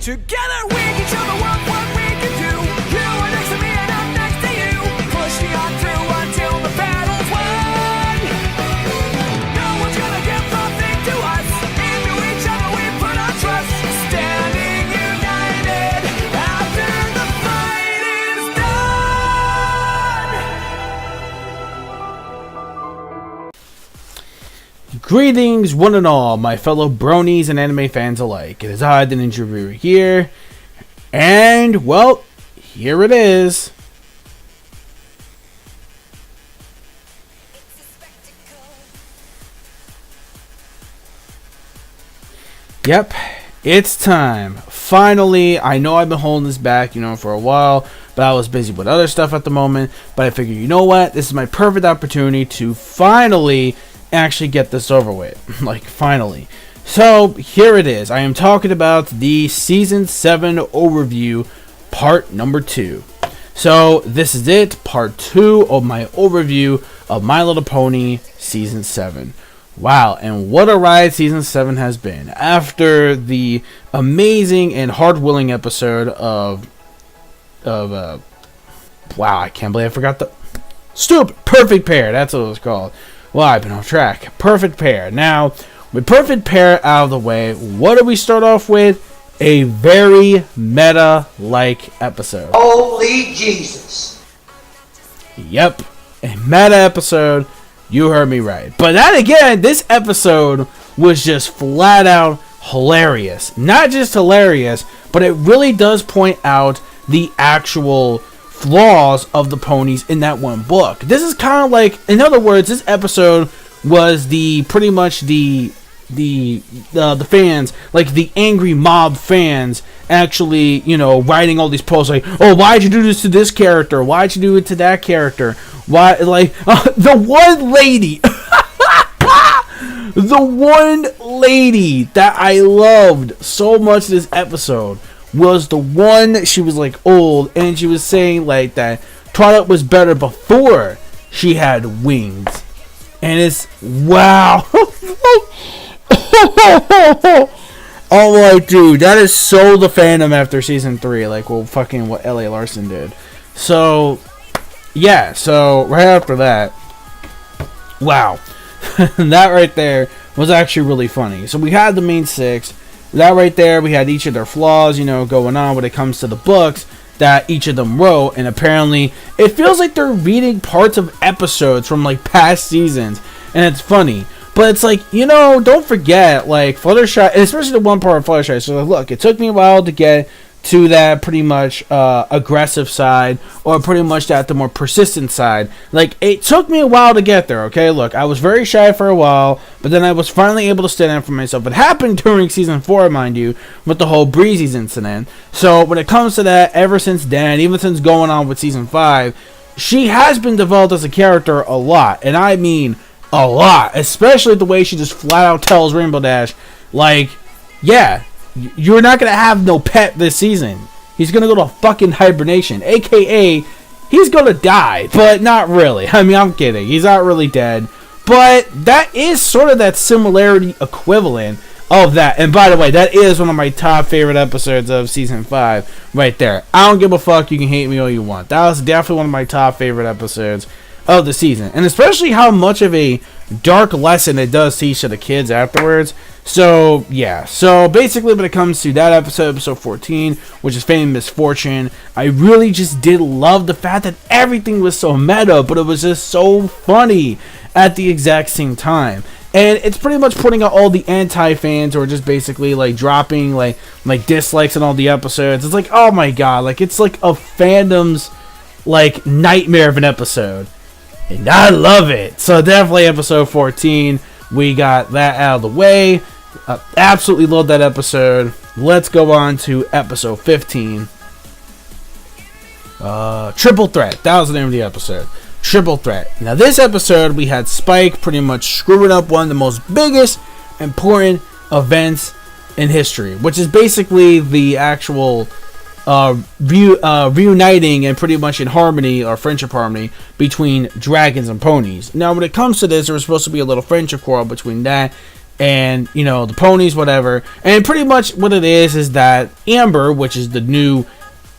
Together we can show the world what we can do. You are next to me and I'm next to you. Pushing on through until the battle's won. No one's gonna give nothing to us. Into each other we put our trust. Standing united after the fight is done. Greetings, one and all, my fellow bronies and anime fans alike. It is I, the Ninja Reviewer, here, and, well, here it is. Yep, it's time. Finally, I know I've been holding this back, for a while, but I was busy with other stuff at the moment, but I figured, you know what, this is my perfect opportunity to finally actually get this over with. Like, finally. So here it is. I am talking about the season 7 overview, part number 2. So this is it, part 2 of my overview of My Little Pony season 7. Wow, and what a ride season 7 has been. After the amazing and heart-willing episode of wow, I can't believe I forgot the Perfect Pair. That's what it was called. Well, I've been off track. Perfect Pair. Now, with Perfect Pair out of the way, what do we start off with? A very meta-like episode. Holy Jesus. Yep. A meta episode. You heard me right. But then again, this episode was just flat out hilarious. Not just hilarious, but it really does point out the actual flaws of the ponies in that one book. This is kind of like, in other words, this episode was pretty much the fans, like the angry mob fans, actually, writing all these posts like, oh, why'd you do this to this character? Why'd you do it to that character? Why, like, the one lady, the one lady that I loved so much this episode was the one. She was like old, and she was saying like that Twilight was better before she had wings. And it's wow. Oh my dude, that is so the fandom after season 3, like fucking what L.A. Larson did. So yeah, so right after that, wow. That right there was actually really funny. So we had the main 6. That right there, we had each of their flaws, going on when it comes to the books that each of them wrote. And apparently, it feels like they're reading parts of episodes from, like, past seasons. And it's funny. But it's like, don't forget, like, Fluttershy, especially the one part of Fluttershy. So, look, it took me a while to get to that pretty much aggressive side, or pretty much the more persistent side. Like, it took me a while to get there, okay? Look, I was very shy for a while, but then I was finally able to stand up for myself. It happened during season 4, mind you, with the whole Breezy's incident. So when it comes to that, ever since then, even since going on with season 5, she has been developed as a character a lot, and I mean a lot, especially the way she just flat out tells Rainbow Dash, like, yeah, you're not going to have no pet this season. He's going to go to fucking hibernation. AKA, he's going to die. But not really. I mean, I'm kidding. He's not really dead. But that is sort of that similarity equivalent of that. And by the way, that is one of my top favorite episodes of season 5. Right there. I don't give a fuck. You can hate me all you want. That was definitely one of my top favorite episodes of the season. And especially how much of a dark lesson it does teach to the kids afterwards. So, yeah. So, basically, when it comes to that episode 14, which is Fame and Misfortune, I really just did love the fact that everything was so meta, but it was just so funny at the exact same time. And it's pretty much putting out all the anti-fans who are just basically, like, dropping, like dislikes on all the episodes. It's like, oh my god, like, it's like a fandom's, like, nightmare of an episode. And I love it. So, definitely episode 14. We got that out of the way. Absolutely love that episode. Let's go on to episode 15. Triple Threat. That was the name of the episode. Triple Threat. Now, this episode, we had Spike pretty much screwing up one of the most biggest important events in history, which is basically the actual reuniting and pretty much in harmony, or friendship harmony, between dragons and ponies. Now, when it comes to this, there was supposed to be a little friendship quarrel between that and the ponies, whatever. And pretty much what it is that Amber, which is the new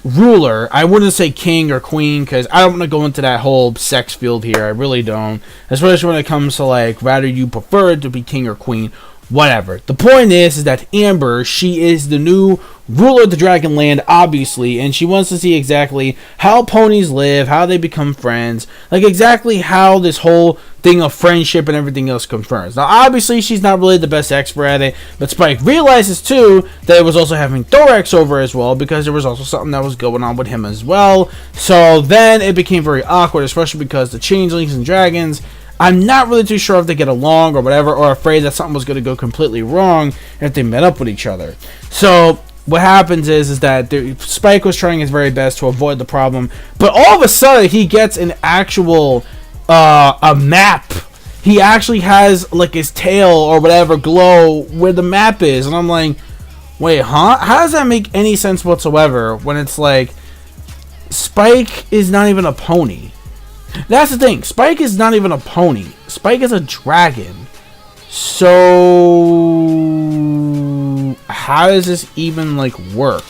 ruler, I wouldn't say king or queen, because I don't want to go into that whole sex field here. I really don't, especially when it comes to like whether you prefer it to be king or queen, whatever. The point is that Amber, she is the new ruler of the Dragonland, obviously, and she wants to see exactly how ponies live, how they become friends, like exactly how this whole thing of friendship and everything else confirms. Now, obviously, she's not really the best expert at it, but Spike realizes too that it was also having Thorax over as well, because there was also something that was going on with him as well. So then it became very awkward, especially because the changelings and dragons, I'm not really too sure if they get along or whatever, or afraid that something was going to go completely wrong if they met up with each other. So what happens is that Spike was trying his very best to avoid the problem, but all of a sudden he gets an actual a map. He actually has like his tail or whatever glow where the map is, and I'm like, wait, huh? How does that make any sense whatsoever when it's like Spike is not even a pony? That's the thing. Spike is not even a pony. Spike is a dragon. So how does this even like work?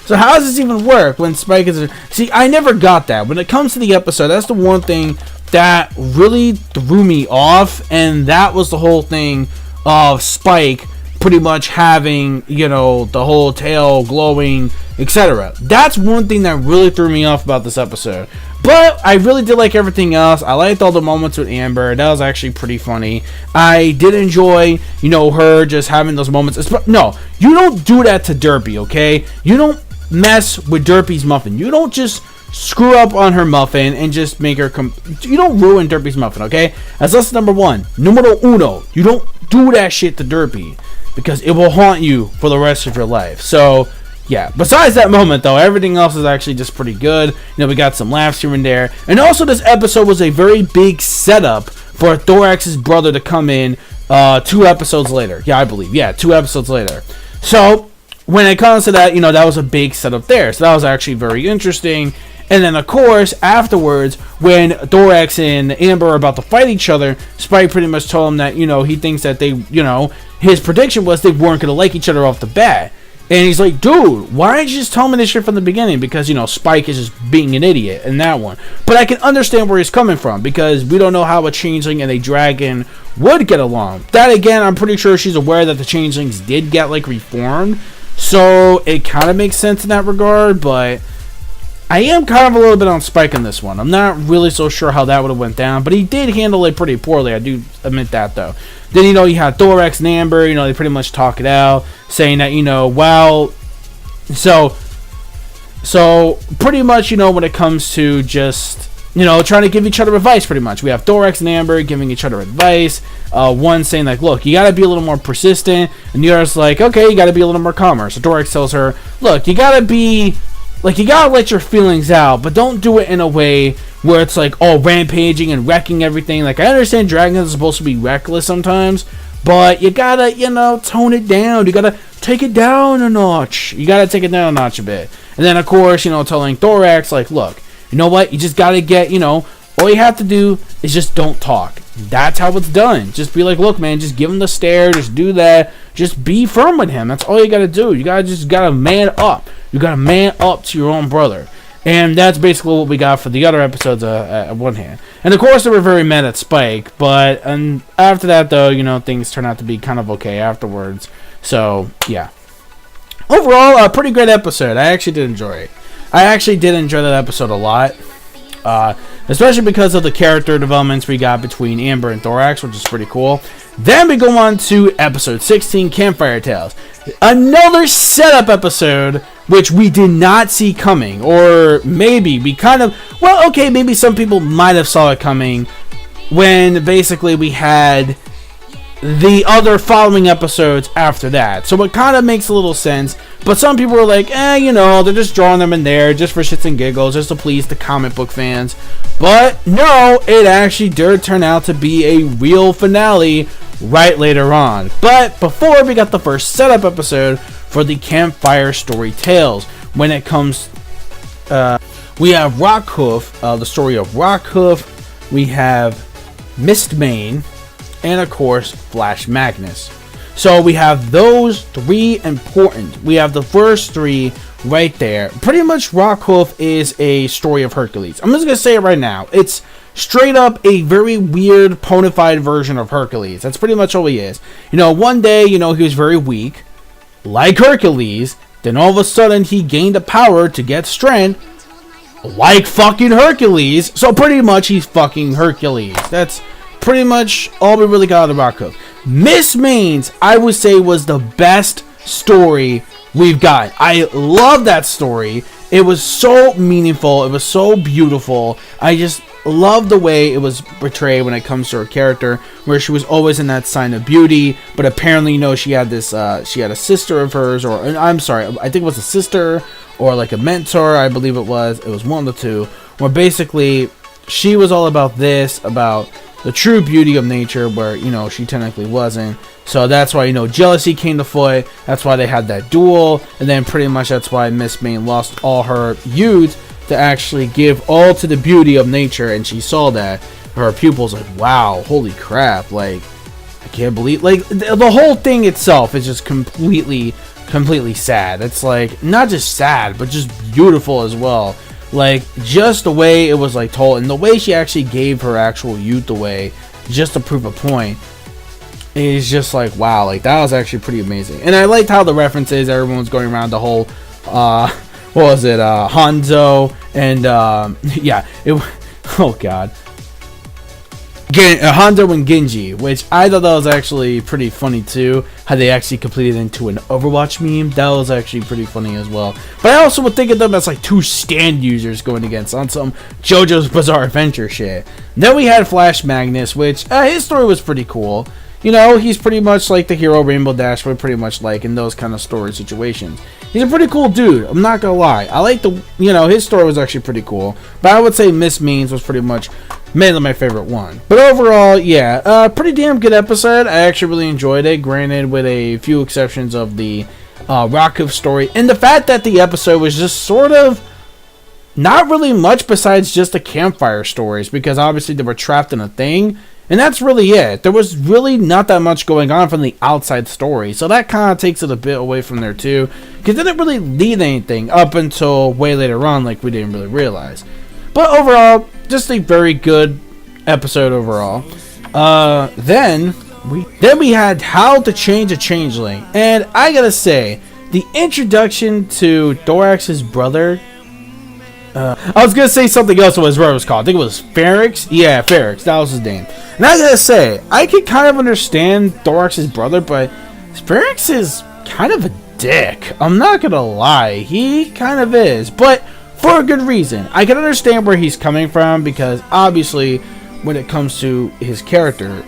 So how does this even work when Spike is See, I never got that. When it comes to the episode, that's the one thing that really threw me off, and that was the whole thing of Spike pretty much having, the whole tail glowing, etc. That's one thing that really threw me off about this episode. But I really did like everything else. I liked all the moments with Amber. That was actually pretty funny. I did enjoy, her just having those moments. No, you don't do that to Derpy, okay? You don't mess with Derpy's muffin. You don't just screw up on her muffin and just make her you don't ruin Derpy's muffin, okay? That's lesson number one. Numero uno. You don't do that shit to Derpy, because it will haunt you for the rest of your life. So yeah, besides that moment though, everything else is actually just pretty good. We got some laughs here and there. And also this episode was a very big setup for Thorax's brother to come in 2 episodes later. Yeah, I believe. Yeah, 2 episodes later. So when it comes to that, that was a big setup there. So that was actually very interesting. And then, of course, afterwards, when Thorax and Amber are about to fight each other, Spike pretty much told him that, he thinks that they, his prediction was they weren't going to like each other off the bat. And he's like, dude, why didn't you just tell me this shit from the beginning? Because, Spike is just being an idiot in that one. But I can understand where he's coming from, because we don't know how a changeling and a dragon would get along. That, again, I'm pretty sure she's aware that the changelings did get, reformed. So it kind of makes sense in that regard, but I am kind of a little bit on Spike in this one. I'm not really so sure how that would have went down, but he did handle it pretty poorly. I do admit that, though. Then, you had Thorax and Amber, they pretty much talk it out, saying that, well, so pretty much, when it comes to just, trying to give each other advice, pretty much. We have Thorax and Amber giving each other advice. One saying, look, you got to be a little more persistent, and the other's like, okay, you got to be a little more calmer. So Thorax tells her, look, you got to be... you gotta let your feelings out, but don't do it in a way where it's all rampaging and wrecking everything. I understand dragons are supposed to be reckless sometimes, but you gotta, tone it down. You gotta take it down a notch. You gotta take it down a notch a bit. And then, of course, telling Thorax, look, you know what? You just gotta get, all you have to do is just don't talk. That's how it's done. Just be like, look, man, just give him the stare. Just do that. Just be firm with him. That's all you gotta do. You gotta man up. You gotta man up to your own brother. And that's basically what we got for the other episodes at one hand. And of course, they were very mad at Spike. But after that, though, things turned out to be kind of okay afterwards. So, yeah. Overall, a pretty great episode. I actually did enjoy it. I actually did enjoy that episode a lot. Especially because of the character developments we got between Amber and Thorax, which is pretty cool. Then we go on to episode 16, Campfire Tales. Another setup episode, which we did not see coming. Or maybe we kind of... Well, okay, maybe some people might have saw it coming when basically we had the other following episodes after that. So it kind of makes a little sense. But some people were like, they're just drawing them in there just for shits and giggles, just to please the comic book fans. But no, it actually did turn out to be a real finale right later on. But before, we got the first setup episode for the Campfire Story Tales. When it comes, we have Rockhoof, the story of Rockhoof. We have Mistmane. and of course Flash Magnus. So we have those three important. We have the first three right there. Pretty much Rockhoof is a story of Hercules. I'm just going to say it right now. It's straight up a very weird, ponified version of Hercules. That's pretty much all he is. You know, one day, you know, he was very weak, like Hercules. Then all of a sudden, he gained the power to get strength, like fucking Hercules. So pretty much, he's fucking Hercules. That's pretty much all we really got out of Rockhoof. Miss Mains, I would say, was the best story we've got. I love that story. It was so meaningful. It was so beautiful. I just love the way it was portrayed when it comes to her character, where she was always in that sign of beauty, but apparently, you know, she had this, she had a sister of hers, or I'm sorry, I think it was a sister, or like a mentor, I believe it was one of the two, where basically, she was all about this, about the true beauty of nature, where, you know, she technically wasn't. So that's why, you know, jealousy came to foot. That's why they had that duel. And then pretty much that's why Miss Main lost all her youth to actually give all to the beauty of nature. And she saw that. Her pupils like, wow, holy crap. Like, I can't believe, like, the whole thing itself is just completely sad. It's like, not just sad, but just beautiful as well. Like, just the way it was, like, told, and the way she actually gave her actual youth away, just to prove a point, is just like, wow, like, that was actually pretty amazing. And I liked how the references, everyone was going around the whole, what was it, Hanzo, and, yeah, oh god, Hanzo and Genji, which I thought that was actually pretty funny too, how they actually completed into an Overwatch meme. That was actually pretty funny as well. But I also would think of them as like two stand users going against on some JoJo's Bizarre Adventure shit. Then we had Flash Magnus, which his story was pretty cool. You know, he's pretty much like the hero Rainbow Dash, but pretty much like in those kind of story situations. He's a pretty cool dude, I'm not gonna lie. I like the, you know, his story was actually pretty cool. But I would say Miss Means was pretty much mainly my favorite one. But overall, yeah, pretty damn good episode. I actually really enjoyed it, granted with a few exceptions of the Rockhoof story. And the fact that the episode was just sort of not really much besides just the campfire stories, because obviously they were trapped in a thing. And that's really it. There was really not that much going on from the outside story. So that kind of takes it a bit away from there too. Because it didn't really lead anything up until way later on, like we didn't really realize. But overall, just a very good episode overall. Then we had How to Change a Changeling. And I gotta say, the introduction to Thorax's brother, I was gonna say something else what his brother was called. I think it was Ferrix. Yeah, Ferrix. That was his name. And I gotta say, I can kind of understand Thorax's brother, but Ferrix is kind of a dick. I'm not gonna lie. He kind of is. But for a good reason. I can understand where he's coming from, because obviously when it comes to his character.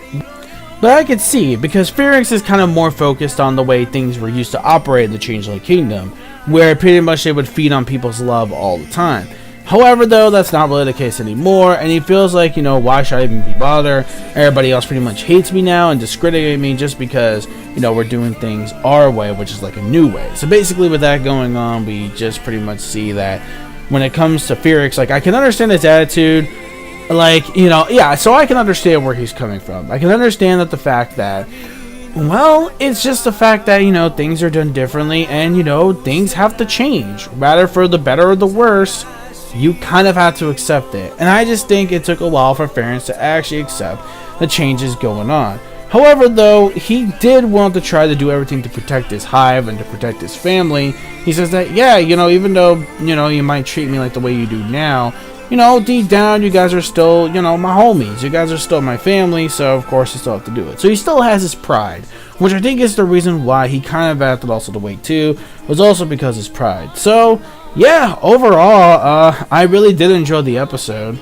But I could see, because Ferrix is kind of more focused on the way things were used to operate in the Changeling Kingdom, where pretty much they would feed on people's love all the time. However, though, that's not really the case anymore, and he feels like, you know, why should I even be bothered? Everybody else pretty much hates me now and discrediting me just because, you know, we're doing things our way, which is like a new way. So basically with that going on, we just pretty much see that when it comes to Ferrix, like, I can understand his attitude, like, you know, yeah, so I can understand where he's coming from. I can understand that the fact that, well, it's just the fact that, you know, things are done differently, and, you know, things have to change, rather for the better or the worse. You kind of have to accept it. And I just think it took a while for Ferrix to actually accept the changes going on. However, though, he did want to try to do everything to protect his hive and to protect his family. He says that, yeah, you know, even though, you know, you might treat me like the way you do now, you know, deep down, you guys are still, you know, my homies. You guys are still my family, so of course you still have to do it. So he still has his pride, which I think is the reason why he kind of acted also the way too, was also because of his pride. So, yeah, overall, I really did enjoy the episode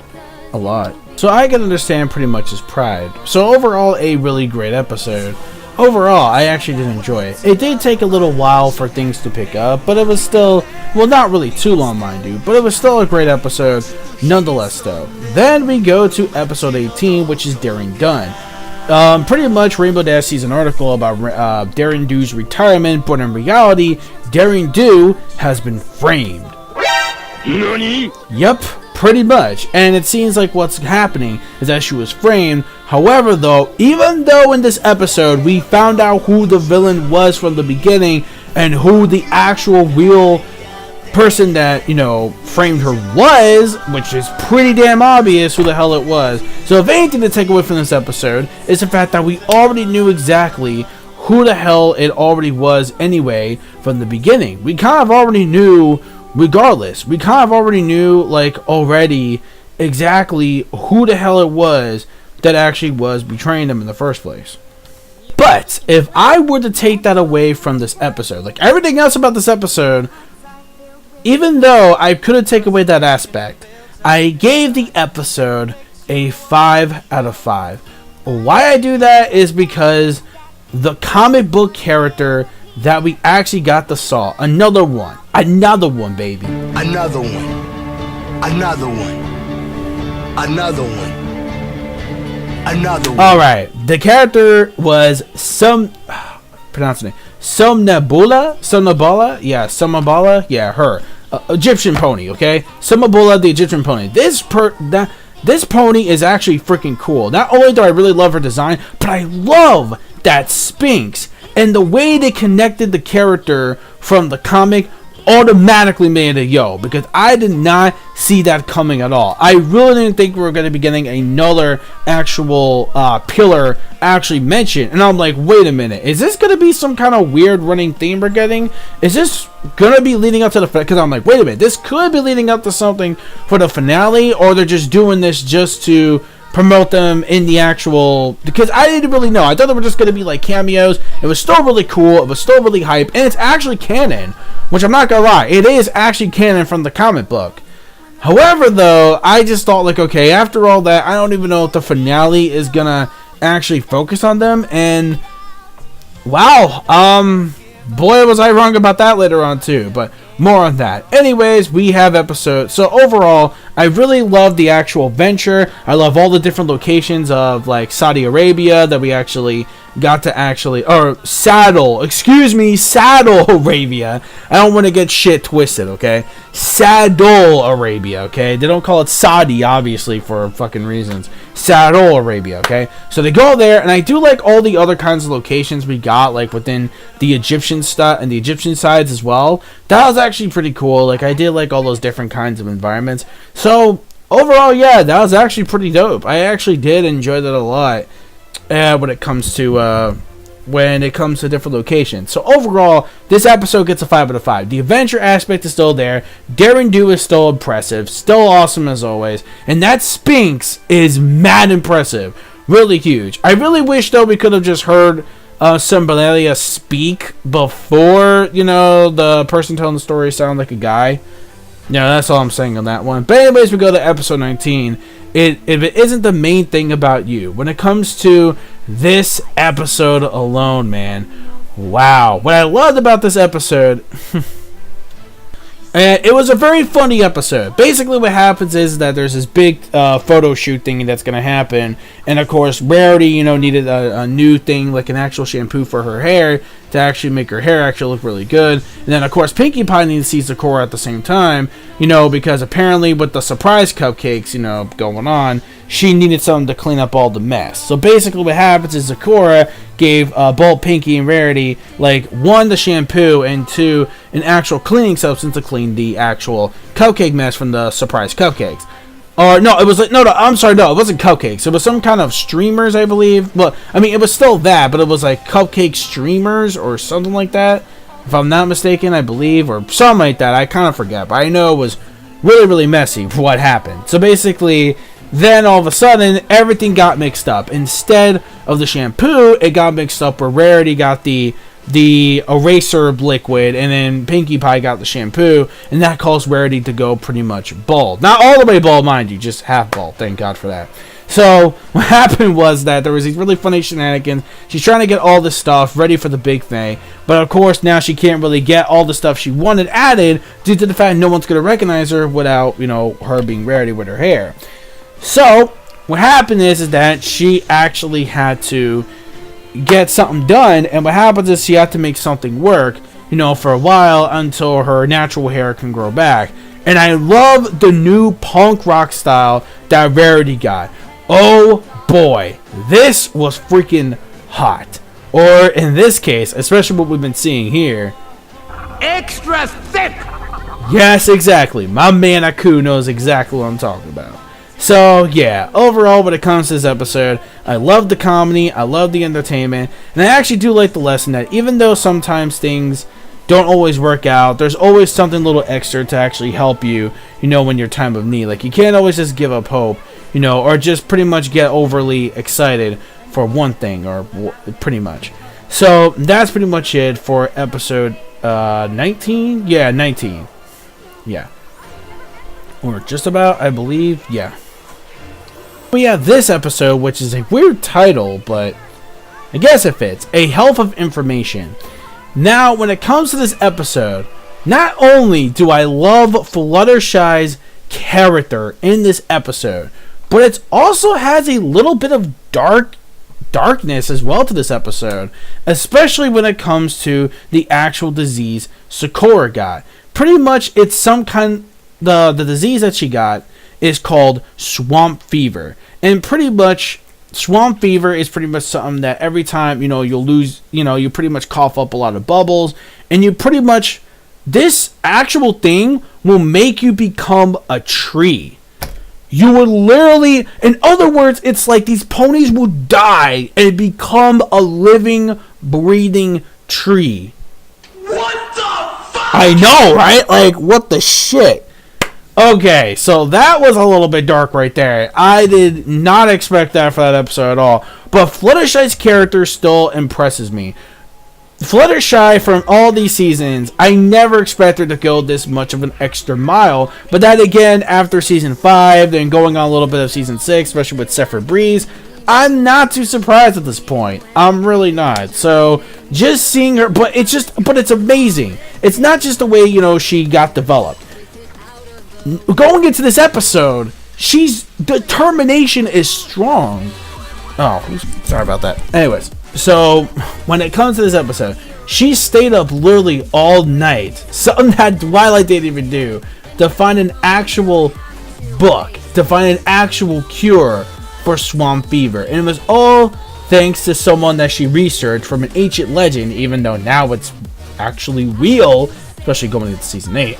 a lot. So I can understand pretty much his pride. So overall, a really great episode. Overall, I actually did enjoy it. It did take a little while for things to pick up, but it was still, well, not really too long, mind you, but it was still a great episode nonetheless, though. Then we go to episode 18, which is Daring Done. Pretty much Rainbow Dash sees an article about Daring Do's retirement, but in reality, Daring Do has been framed. NANI? Yep, Pretty much. And it seems like what's happening is that she was framed. However, though, even though in this episode we found out who the villain was from the beginning and who the actual real person that, you know, framed her was, which is pretty damn obvious who the hell it was. So if anything to take away from this episode is the fact that we already knew exactly who the hell it already was anyway from the beginning. We kind of already knew regardless. We kind of already knew, like, already exactly who the hell it was that actually was betraying them in the first place. But if I were to take that away from this episode, like everything else about this episode, even though I couldn't take away that aspect, I gave the episode a 5 out of 5. Why I do that is because the comic book character that we actually got to saw, another one, baby. Another one. Another one. Another one. Another one. Alright, the character was pronounce the name. Somnambula? Yeah, Somnambula? Yeah, her. Egyptian pony, okay? Simha the Egyptian pony. This pony is actually freaking cool. Not only do I really love her design, but I love that Sphinx. And the way they connected the character from the comic automatically made a yo, because I did not see that coming at all. I really didn't think we were going to be getting another actual pillar actually mentioned. And I'm like, wait a minute, is this going to be some kind of weird running theme we're getting? Is this going to be leading up to the... Because I'm like, wait a minute, this could be leading up to something for the finale, or they're just doing this just to promote them in the actual... Because I didn't really know. I thought they were just going to be like cameos. It was still really cool. It was still really hype. And it's actually canon, which I'm not going to lie, it is actually canon from the comic book. However, though, I just thought, like, okay, after all that, I don't even know if the finale is going to actually focus on them. And wow, boy, was I wrong about that later on too, but more on that. Anyways, we have episodes. So overall, I really love the actual venture. I love all the different locations of, like, Saudi Arabia that we actually got to Saddle Arabia. I don't want to get shit twisted, okay? Saddle Arabia, okay? They don't call it Saudi, obviously, for fucking reasons. Saddle Arabia, okay? So they go there, and I do like all the other kinds of locations we got, like within the Egyptian stuff and the Egyptian sides as well. That was actually pretty cool. Like, I did like all those different kinds of environments. So overall, yeah, that was actually pretty dope. I actually did enjoy that a lot. When it comes to different locations. So overall, this episode gets a 5 out of 5. The adventure aspect is still there. Daring Do is still impressive. Still awesome as always. And that Sphinx is mad impressive. Really huge. I really wish, though, we could have just heard Sambalia speak before, you know, the person telling the story sounded like a guy. Yeah, that's all I'm saying on that one. But anyways, we go to episode 19. If it isn't the main thing about you, when it comes to this episode alone, man, wow. What I loved about this episode, it was a very funny episode. Basically, what happens is that there's this big photo shoot thing that's going to happen. And, of course, Rarity, you know, needed a new thing, like an actual shampoo for her hair to actually make her hair actually look really good. And then, of course, Pinkie Pie needs to see Sakura at the same time, you know, because apparently with the surprise cupcakes, you know, going on, she needed something to clean up all the mess. So basically what happens is Sakura gave both Pinkie and Rarity, like, 1, the shampoo, and 2, an actual cleaning substance to clean the actual cupcake mess from the surprise cupcakes. Or, no, it was like, I'm sorry, it wasn't cupcakes. It was some kind of streamers, I believe. Well, I mean, it was still that, but it was like cupcake streamers or something like that. If I'm not mistaken, I believe, or something like that. I kind of forget, but I know it was really, really messy for what happened. So basically, then all of a sudden, everything got mixed up. Instead of the shampoo, it got mixed up where Rarity got the eraser liquid, and then Pinkie Pie got the shampoo, and that caused Rarity to go pretty much bald. Not all the way bald, mind you, just half bald. Thank God for that. So what happened was that there was these really funny shenanigans. She's trying to get all this stuff ready for the big thing, but of course now she can't really get all the stuff she wanted added due to the fact no one's going to recognize her without, you know, her being Rarity with her hair. So what happened is that she actually had to get something done, and what happens is she had to make something work, you know, for a while until her natural hair can grow back. And I love the new punk rock style that Rarity got. Oh boy, this was freaking hot. Or in this case, especially what we've been seeing here, Extra thick! yes, exactly. My man Aku knows exactly what I'm talking about. So, yeah, overall, when it comes to this episode, I love the comedy, I love the entertainment, and I actually do like the lesson that even though sometimes things don't always work out, there's always something a little extra to actually help you, you know, when your time of need. Like, you can't always just give up hope, you know, or just pretty much get overly excited for one thing, or pretty much. So, that's pretty much it for episode 19? Yeah, 19. Yeah. Or just about, I believe, yeah. We have this episode, which is a weird title, but I guess it fits. A Health of Information. Now, when it comes to this episode, not only do I love Fluttershy's character in this episode, but it also has a little bit of darkness as well to this episode, especially when it comes to the actual disease Sakura got. Pretty much, it's some kind. The disease that she got is called swamp fever, and pretty much swamp fever is pretty much something that every time, you know, you'll lose, you know, you pretty much cough up a lot of bubbles, and you pretty much, this actual thing will make you become a tree. You will literally, in other words, it's like these ponies will die and become a living, breathing tree. What the fuck? I know, right? Like, what the shit? Okay, so that was a little bit dark right there. I did not expect that for that episode at all. But Fluttershy's character still impresses me. Fluttershy, from all these seasons, I never expected to go this much of an extra mile. But that again, after season 5, then going on a little bit of season 6, especially with Zephyr Breeze, I'm not too surprised at this point. I'm really not. So, just seeing her, but it's amazing. It's not just the way, you know, she got developed. Going into this episode, she's determination is strong. Oh, sorry about that. Anyways, so when it comes to this episode, she stayed up literally all night, something that Twilight didn't even do, to find an actual book, to find an actual cure for swamp fever. And it was all thanks to someone that she researched from an ancient legend, even though now it's actually real, especially going into season 8.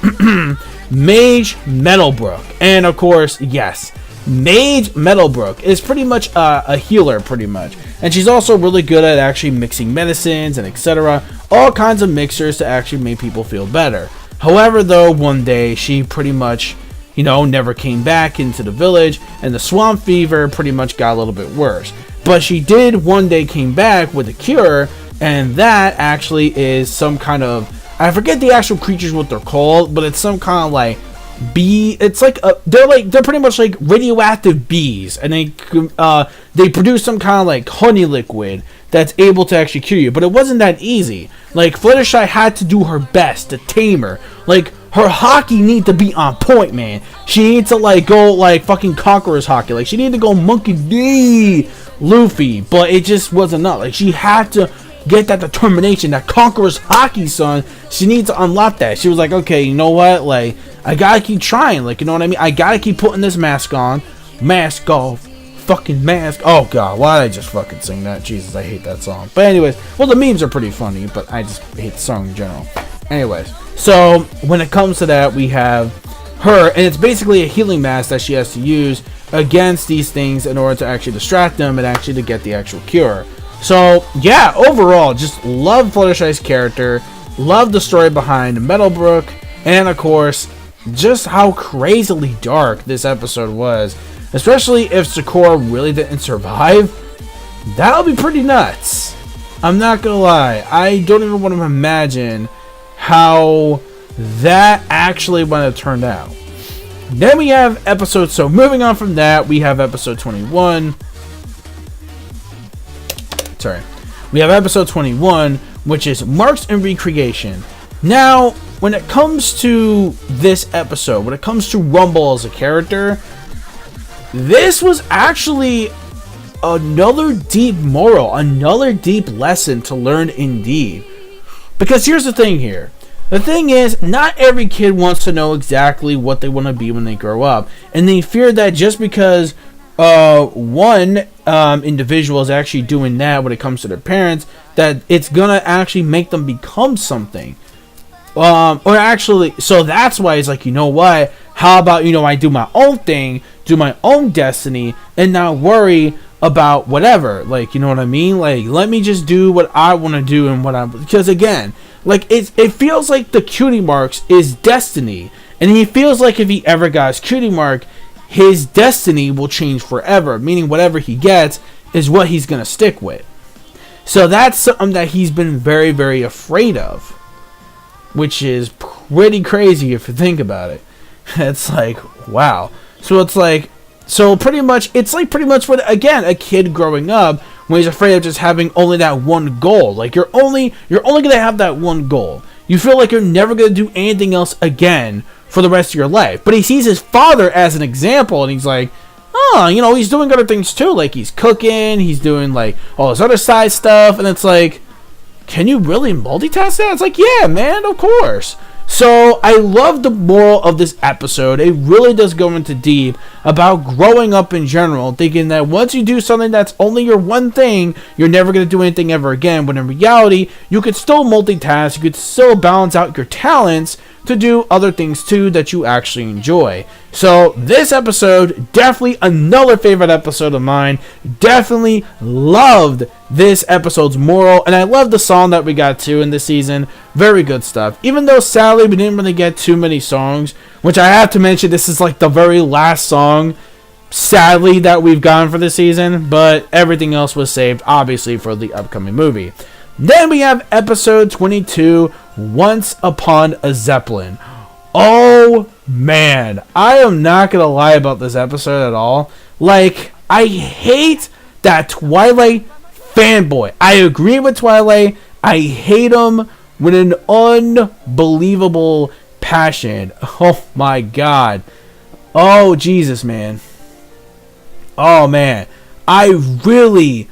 Mage Metalbrook. And of course, yes, Mage Metalbrook is pretty much a healer, pretty much. And she's also really good at actually mixing medicines and etc. All kinds of mixers to actually make people feel better. However, though, one day she pretty much, you know, never came back into the village, and the swamp fever pretty much got a little bit worse. But she did one day came back with a cure, and that actually is some kind of, I forget the actual creatures what they're called, but it's some kind of like bee. It's like they're pretty much like radioactive bees, and they produce some kind of like honey liquid that's able to actually cure you. But it wasn't that easy. Like Fluttershy had to do her best to tame her. Like her hockey need to be on point, man. She needs to like go like fucking Conqueror's hockey. Like she needed to go Monkey D. Luffy, but it just wasn't enough. Like she had to get that determination, that Conqueror's hockey, son. She needs to unlock that. She was like, okay, you know what? Like, I gotta keep trying. Like, you know what I mean? I gotta keep putting this mask on. Mask off. Fucking mask. Oh, God. Why did I just fucking sing that? Jesus, I hate that song. But anyways, well, the memes are pretty funny, but I just hate the song in general. Anyways, so when it comes to that, we have her, and it's basically a healing mask that she has to use against these things in order to actually distract them and actually to get the actual cure. So, yeah, overall, just love Fluttershy's character, love the story behind Metalbrook, and of course, just how crazily dark this episode was. Especially if Sakura really didn't survive, that would be pretty nuts. I'm not gonna lie, I don't even want to imagine how that actually would have turned out. Then we have episode, so moving on from that, we have episode 21. We have episode 21, which is Marks and Recreation. Now, when it comes to this episode, when it comes to Rumble as a character, this was actually another deep moral, another deep lesson to learn indeed. Because here's the thing here. The thing is, not every kid wants to know exactly what they want to be when they grow up. And they fear that just because one individual is actually doing that when it comes to their parents, that it's going to actually make them become something. Or actually, so that's why it's like, you know what? How about, I do my own thing, do my own destiny, and not worry about whatever. Like, you know what I mean? Like, let me just do what I want to do and because again, like, it feels like the cutie marks is destiny. And he feels like if he ever got his cutie mark, his destiny will change forever. Meaning whatever he gets is what he's going to stick with. So that's something that he's been very, very afraid of. Which is pretty crazy if you think about it. It's like, wow. So it's like, pretty much what, again, a kid growing up, when he's afraid of just having only that one goal. Like, you're only going to have that one goal. You feel like you're never going to do anything else again for the rest of your life. But he sees his father as an example, and he's like, oh, he's doing other things too. Like, he's cooking, he's doing, like, all this other side stuff, and it's like, can you really multitask that? It's like, yeah, man, of course. So I love the moral of this episode. It really does go into deep about growing up in general, thinking that once you do something that's only your one thing, you're never going to do anything ever again. When in reality, you could still multitask, you could still balance out your talents to do other things too that you actually enjoy. So this episode, definitely another favorite episode of mine. Definitely loved this episode's moral, and I love the song that we got too in this season. Very good stuff. Even though sadly we didn't really get too many songs, which I have to mention, this is like the very last song sadly that we've gotten for this season, but everything else was saved obviously for the upcoming movie. Then we have episode 22, Once Upon a Zeppelin. Oh man, I am not gonna lie about this episode at all. Like, I hate that Twilight fanboy. I agree with Twilight. I hate him with an unbelievable passion. Oh my god. Oh Jesus, man. Oh man. I really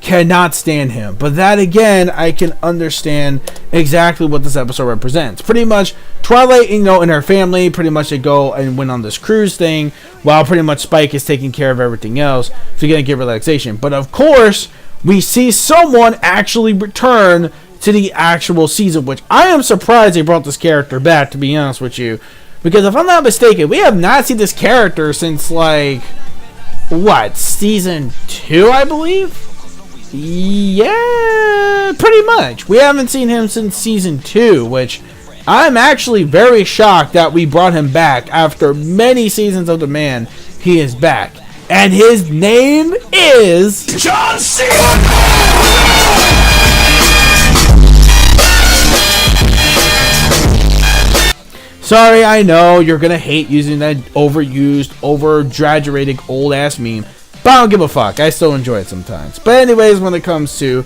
cannot stand him. But that again, I can understand exactly what this episode represents. Pretty much, Twilight, and her family, pretty much they go and went on this cruise thing, while pretty much Spike is taking care of everything else to get relaxation. But of course, we see someone actually return to the actual season, which I am surprised they brought this character back, to be honest with you. Because if I'm not mistaken, we have not seen this character since, like, what, season 2, I believe? Yeah, pretty much. We haven't seen him since season 2, which I'm actually very shocked that we brought him back after many seasons of Demand. He is back. And his name is John Cena! Sorry, I know you're gonna hate using that overused, over-exaggerated old-ass meme. But I don't give a fuck. I still enjoy it sometimes. But anyways, when it comes to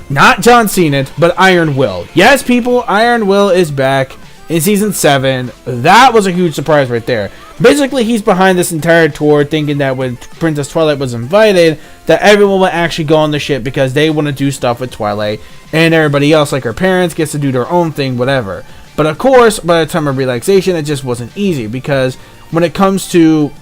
not John Cena, but Iron Will. Yes, people, Iron Will is back in season 7. That was a huge surprise right there. Basically, he's behind this entire tour, thinking that when Princess Twilight was invited, that everyone would actually go on the ship because they want to do stuff with Twilight, and everybody else, like her parents, gets to do their own thing, whatever. But of course, by the time of relaxation, it just wasn't easy, because when it comes to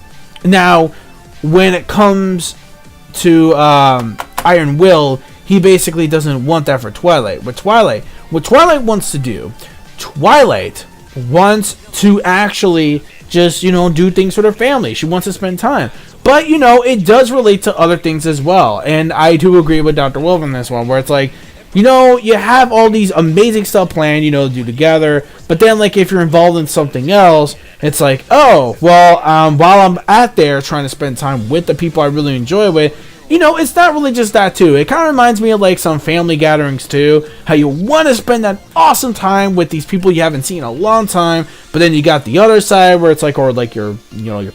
Iron Will, he basically doesn't want that for Twilight. What Twilight wants to do, Twilight wants to actually just, do things with her family. She wants to spend time. But, it does relate to other things as well. And I do agree with Dr. Wolf on this one, where it's like, you have all these amazing stuff planned, to do together, but then, like, if you're involved in something else, it's like, oh, well, while I'm out there trying to spend time with the people I really enjoy with, it's not really just that, too. It kind of reminds me of, like, some family gatherings, too, how you want to spend that awesome time with these people you haven't seen in a long time, but then you got the other side where it's like, or, like, your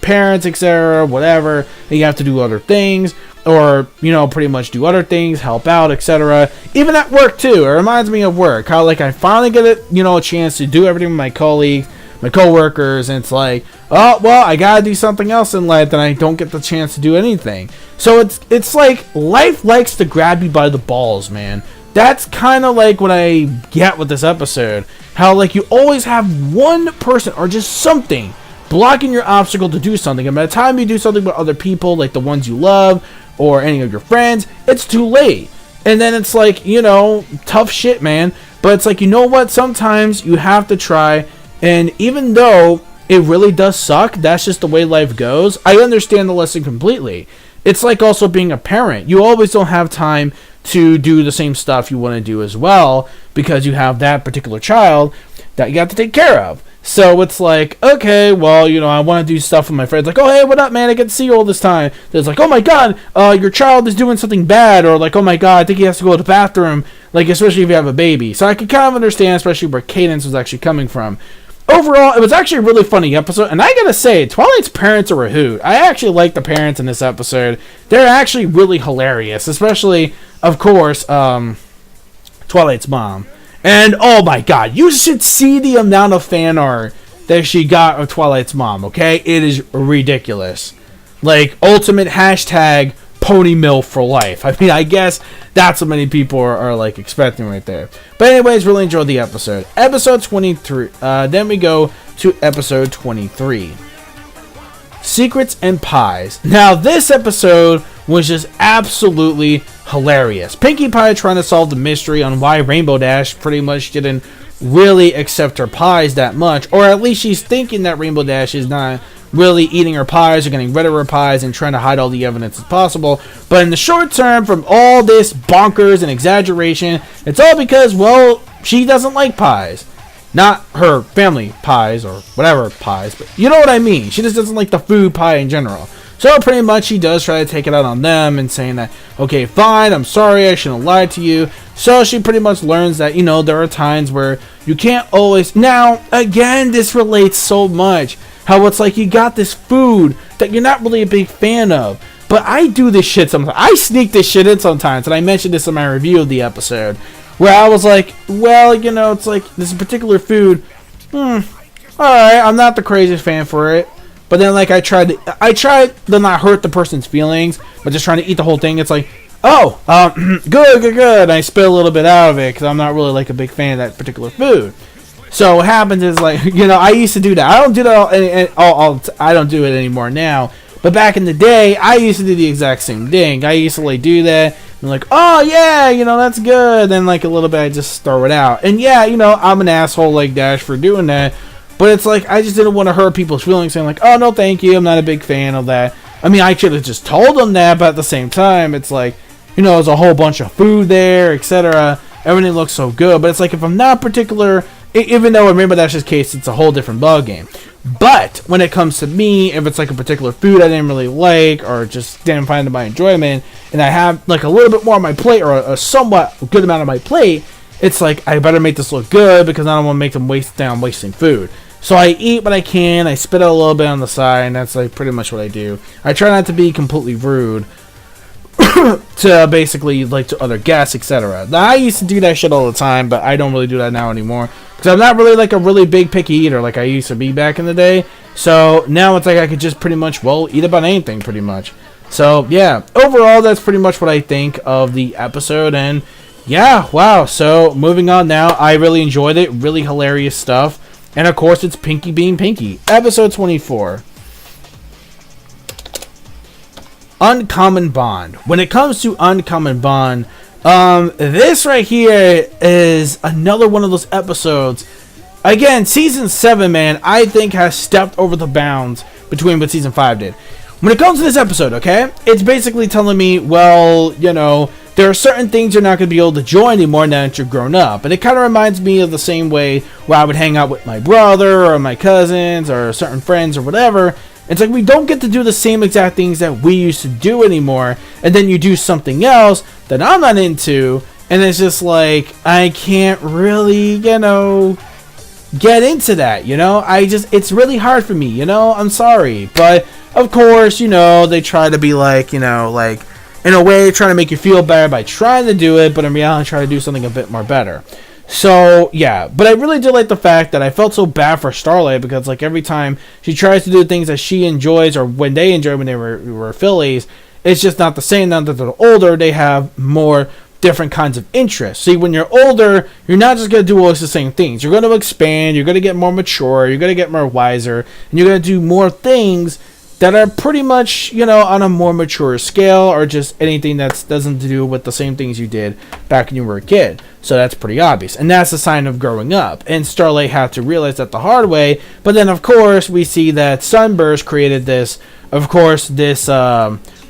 parents, etc., whatever, and you have to do other things, or, pretty much do other things, help out, etc. Even at work, too. It reminds me of work. How, like, I finally get a chance to do everything with my colleagues, my coworkers, and it's like, oh, well, I gotta do something else in life, then I don't get the chance to do anything. So it's like, life likes to grab you by the balls, man. that's kind of like what I get with this episode. How, like, you always have one person or just something blocking your obstacle to do something. And by the time you do something with other people, like the ones you love or any of your friends, it's too late. And then it's like, you know, tough shit, man. But it's like, you know what? Sometimes you have to try. And even though it really does suck, that's just the way life goes. I understand the lesson completely. It's like also being a parent. You always don't have time to do the same stuff you want to do as well, because you have that particular child that you have to take care of. So it's like, okay, well, you know, I want to do stuff with my friends. Like, oh, hey, what up, man? I get to see you all this time. It's like, oh, my God, your child is doing something bad. Or like, oh, my God, I think he has to go to the bathroom. Like, especially if you have a baby. So I can kind of understand, especially where Cadence was actually coming from. Overall, it was actually a really funny episode. And I got to say, Twilight's parents are a hoot. I actually like the parents in this episode. They're actually really hilarious. Especially, of course, Twilight's mom. And, oh my God, you should see the amount of fan art that she got of Twilight's mom, okay? It is ridiculous. Like, ultimate hashtag pony milf for life. I mean, I guess that's what many people are like, expecting right there. But anyways, really enjoyed the episode. Episode 23. Then we go to episode 23. Secrets and Pies. Now, this episode was just absolutely hilarious. Pinkie Pie trying to solve the mystery on why Rainbow Dash pretty much didn't really accept her pies that much, or at least she's thinking that Rainbow Dash is not really eating her pies or getting rid of her pies and trying to hide all the evidence as possible. But in the short term, from all this bonkers and exaggeration, it's all because, well, she doesn't like pies. Not her family pies or whatever pies, but you know what I mean. She just doesn't like the food pie in general. So pretty much she does try to take it out on them and saying that, okay, fine, I'm sorry, I shouldn't have lied to you. So she pretty much learns that, you know, there are times where you can't always... Now, again, this relates so much. How it's like you got this food that you're not really a big fan of. But I do this shit sometimes. I sneak this shit in sometimes. And I mentioned this in my review of the episode. Where I was like, well, you know, it's like this particular food. Alright, I'm not the craziest fan for it. But then, like, I tried to not hurt the person's feelings, but just trying to eat the whole thing. It's like, oh, good. And I spit a little bit out of it because I'm not really, like, a big fan of that particular food. So what happens is, like, you know, I used to do that. I don't do that I don't do it anymore now. But back in the day, I used to do the exact same thing. I used to, like, do that. And like, oh, yeah, you know, that's good. Then, like, a little bit, I just throw it out. And, yeah, you know, I'm an asshole like Dash for doing that. But it's like, I just didn't want to hurt people's feelings, saying like, oh, no, thank you, I'm not a big fan of that. I mean, I should have just told them that, but at the same time, it's like, you know, there's a whole bunch of food there, etc. Everything looks so good, but it's like, if I'm not particular, even though I remember that's just case, it's a whole different ball game. But when it comes to me, if it's like a particular food I didn't really like, or just didn't find to my enjoyment, and I have like a little bit more on my plate, or a somewhat good amount on my plate, it's like, I better make this look good, because I don't want to make them wasting food. So I eat what I can, I spit out a little bit on the side, and that's like pretty much what I do. I try not to be completely rude to basically like to other guests, etc. Now, I used to do that shit all the time, but I don't really do that now anymore. Because I'm not really like a really big picky eater like I used to be back in the day. So now it's like I could just pretty much, well, eat about anything pretty much. So yeah, overall that's pretty much what I think of the episode. And yeah, wow. So moving on now, I really enjoyed it. Really hilarious stuff. And of course, it's Pinkie being Pinkie. Episode 24. Uncommon Bond. When it comes to Uncommon Bond, this right here is another one of those episodes. Again, Season 7, man, I think has stepped over the bounds between what Season 5 did. When it comes to this episode, okay, it's basically telling me, well, you know, there are certain things you're not going to be able to join anymore now that you're grown up. And it kind of reminds me of the same way where I would hang out with my brother or my cousins or certain friends or whatever. It's like we don't get to do the same exact things that we used to do anymore. And then you do something else that I'm not into. And it's just like, I can't really, you know, get into that, you know? It's really hard for me, you know? I'm sorry. But, of course, you know, they try to be like, you know, like, in a way, trying to make you feel better by trying to do it, but in reality, try to do something a bit more better. So, yeah. But I really did like the fact that I felt so bad for Starlight, because, like, every time she tries to do things that she enjoys, or when they enjoyed when they were fillies, it's just not the same. Now that they're older, they have more different kinds of interests. See, when you're older, you're not just going to do always the same things. You're going to expand, you're going to get more mature, you're going to get more wiser, and you're going to do more things that are pretty much, on a more mature scale, or just anything that doesn't do with the same things you did back when you were a kid. So that's pretty obvious. And that's a sign of growing up. And Starlight had to realize that the hard way. But then, of course, we see that Sunburst created this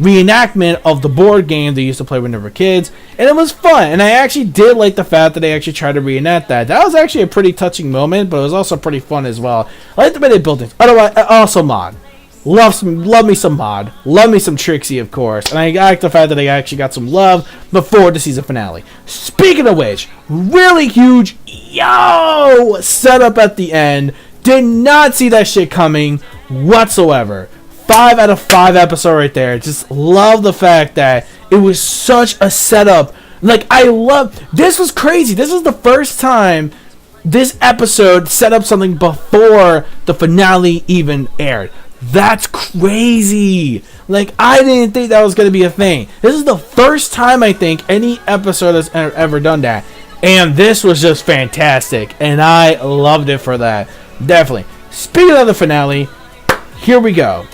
reenactment of the board game they used to play when they were kids. And it was fun. And I actually did like the fact that they actually tried to reenact that. That was actually a pretty touching moment, but it was also pretty fun as well. I like the way they built it. Otherwise, also Mod. Love me some Mod. Love me some Trixie, of course. And I like the fact that they actually got some love before the season finale. Speaking of which, really huge setup at the end. Did not see that shit coming whatsoever. 5 out of 5 episode right there. Just love the fact that it was such a setup. Like, this was crazy. This was the first time this episode set up something before the finale even aired. That's crazy. Like, I didn't think that was going to be a thing. This is the first time I think any episode has ever done that. And this was just fantastic. And I loved it for that. Definitely. Speaking of the finale, here we go.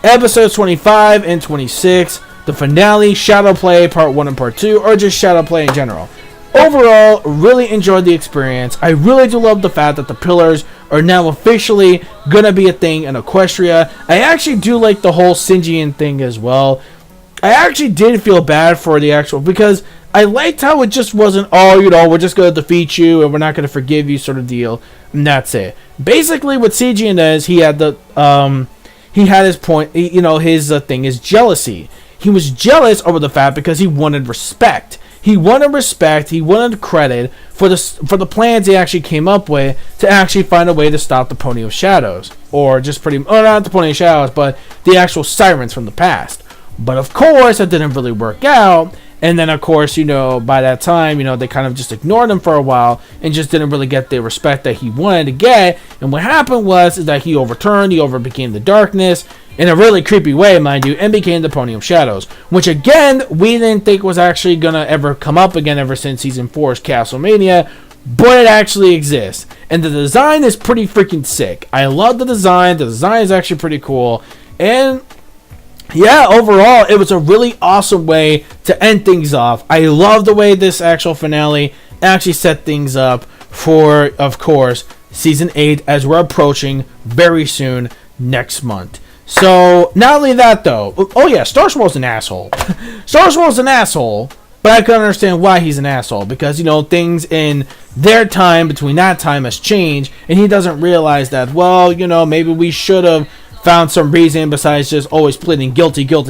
Episodes 25 and 26. The finale, Shadow Play Part 1 and Part 2. Or just Shadow Play in general. Overall, really enjoyed the experience. I really do love the fact that the pillars are now officially gonna be a thing in Equestria. I actually do like the whole Sinjian thing as well. I actually did feel bad for the actual, because I liked how it just wasn't, we're just gonna defeat you and we're not gonna forgive you sort of deal, and that's it. Basically, what Sinjian is, he had his point. His thing is jealousy. He was jealous over the fact because he wanted respect. He wanted respect, he wanted credit for the plans he actually came up with to actually find a way to stop the Pony of Shadows. Or not the Pony of Shadows, but the actual sirens from the past. But of course, that didn't really work out. And then, of course, by that time, they kind of just ignored him for a while and just didn't really get the respect that he wanted to get. And what happened was that he overbecame the darkness in a really creepy way, mind you, and became the Pony of Shadows. Which, again, we didn't think was actually going to ever come up again ever since Season 4's Castlemania. But it actually exists. And the design is pretty freaking sick. I love the design. The design is actually pretty cool. And yeah, overall, it was a really awesome way to end things off. I love the way this actual finale actually set things up for, of course, Season 8 as we're approaching very soon next month. So, not only that, though. Oh, yeah, Star Swirl's an asshole. Star Swirl's an asshole, but I can understand why he's an asshole. Because, things in their time, between that time, has changed. And he doesn't realize that, maybe we should have found some reason besides just always pleading guilty all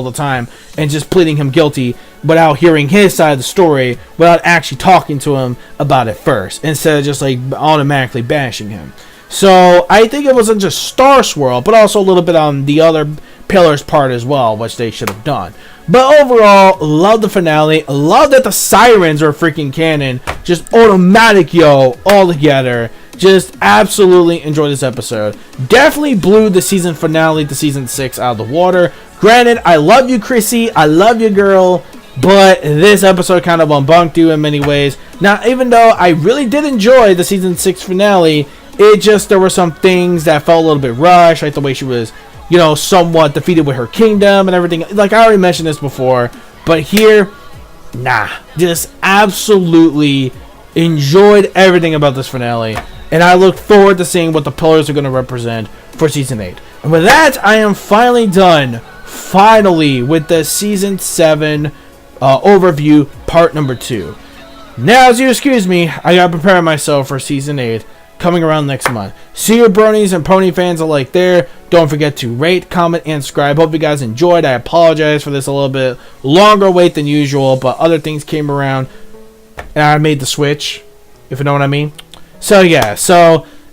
the time. And just pleading him guilty without hearing his side of the story. Without actually talking to him about it first. Instead of just, automatically bashing him. So, I think it wasn't just Star Swirl, but also a little bit on the other pillars part as well, which they should have done. But overall, love the finale. Love that the sirens are freaking canon. Just automatic, all together. Just absolutely enjoy this episode. Definitely blew the season finale to Season 6 out of the water. Granted, I love you, Chrissy. I love you, girl. But this episode kind of unbunked you in many ways. Now, even though I really did enjoy the Season 6 finale, there were some things that felt a little bit rushed, like the way she was, somewhat defeated with her kingdom and everything. Like, I already mentioned this before, but here, just absolutely enjoyed everything about this finale, and I look forward to seeing what the pillars are going to represent for Season 8. And with that, I am finally done, with the Season 7 overview, part number 2. Now, as you excuse me, I gotta prepare myself for Season 8, coming around next month. See you bronies and pony fans alike there. Don't forget to rate, comment, and subscribe. Hope you guys enjoyed. I apologize for this a little bit longer wait than usual, but other things came around and I made the switch, if you know what I mean. So yeah,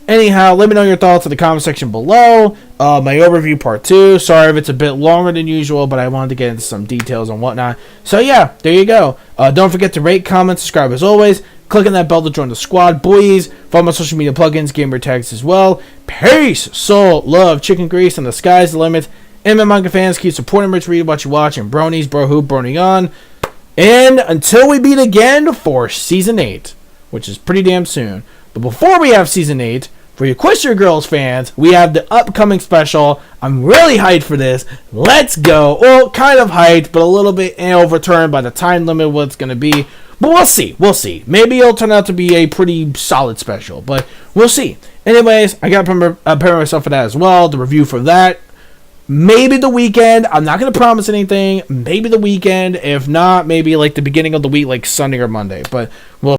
anyhow, let me know your thoughts in the comment section below. My overview part 2. Sorry if it's a bit longer than usual, but I wanted to get into some details and whatnot. So yeah, there you go. Don't forget to rate, comment, subscribe as always. Click on that bell to join the squad, boys. Follow my social media plugins, gamer tags as well. Peace, soul, love, chicken grease, and the sky's the limit. Manga fans, keep supporting Rich Read, what you watch, and bronies, bro who, brony on. And until we meet again for Season 8, which is pretty damn soon. But before we have Season 8, for you Equestria Girls fans, we have the upcoming special. I'm really hyped for this. Let's go. Well, kind of hyped, but a little bit overturned by the time limit, what it's going to be. But we'll see. We'll see. Maybe it'll turn out to be a pretty solid special, but we'll see. Anyways, I got to prepare myself for that as well. The review for that. Maybe the weekend. I'm not going to promise anything. Maybe the weekend. If not, maybe like the beginning of the week, like Sunday or Monday. But we'll